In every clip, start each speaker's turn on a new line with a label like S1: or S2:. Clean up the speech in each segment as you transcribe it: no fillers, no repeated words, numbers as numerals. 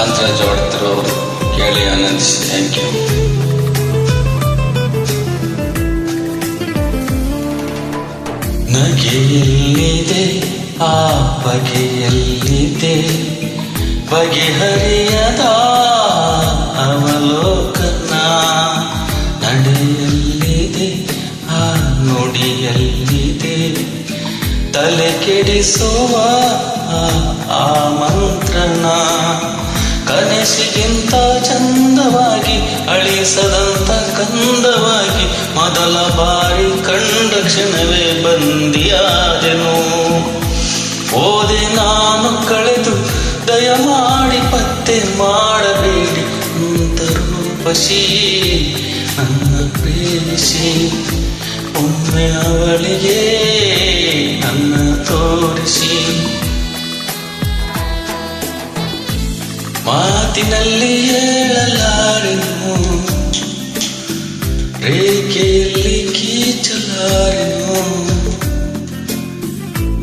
S1: ಕಾಂತರಾಜ್ ಅವರು ಕೇಳಿ ಆನಂದಿಸಿ. Thank you. ನಗೆಯಲ್ಲಿದೆ ಆ ಬಗೆಯಲ್ಲಿದೆ ಬಗೆಹರಿಯದ ಅವಲೋಕನ, ನಡೆಯಲ್ಲಿದೆ ಆ ನುಡಿಯಲ್ಲಿದೆ ತಲೆ ಕೆಡಿಸುವ ಆಮಂತ್ರಣ, ಕನಸಿಗಿಂತ ಚಂದವಾಗಿ ಅಳಿಸದಂತ ಕಂದವಾಗಿ ಮೊದಲ ಬಾರಿ ಕಂಡ ಕ್ಷಣವೇ ಬಂದಿಯಾದೆನು. ಓದೆ ನಾನು ಕಳೆದು ದಯಮಾಡಿ ಪತ್ತೆ ಮಾಡಬೇಡಿ ಅಂತರೂಪಸಿ ನನ್ನ ಪ್ರೇಮಿಸಿ, ಒಮ್ಮೆ ಅವಳಿಗೆ ನನ್ನ ತೋರಿಸಿ. ಮಾತಿನಲ್ಲಿ ಹೇಳಲಾರೆನು, ರೇಖೆಯಲ್ಲಿ ಕೀಚಲಾರೆನು,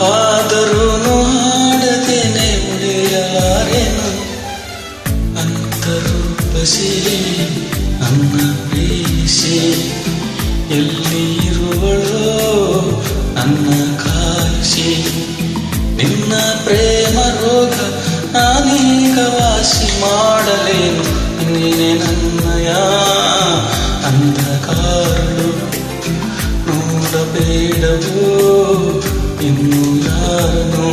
S1: ಆದರೂ ಹಾಡದೇನೆ ಉಳಿಯಲಾರೆನು. ಅಂತರೂಪಸಿ ನನ್ನ ಪ್ರೇಮಿಸಿ, ಎಲ್ಲಿ ಇರುವಳೋ ನನ್ನ ಕಾಯಿಸಿ. ನಿನ್ನ ಪ್ರೇಮ ರೋಗ ನಾನೀಗ ವಾಸಿ ಮಾಡಲೇನು, ನೀನೆ ನನ್ನಯ ಅಂಧಕಾರಳು. ನೋಡಬೇಡವೋ ಇನ್ನು ಯಾರನು.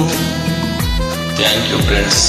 S1: Thank you friends.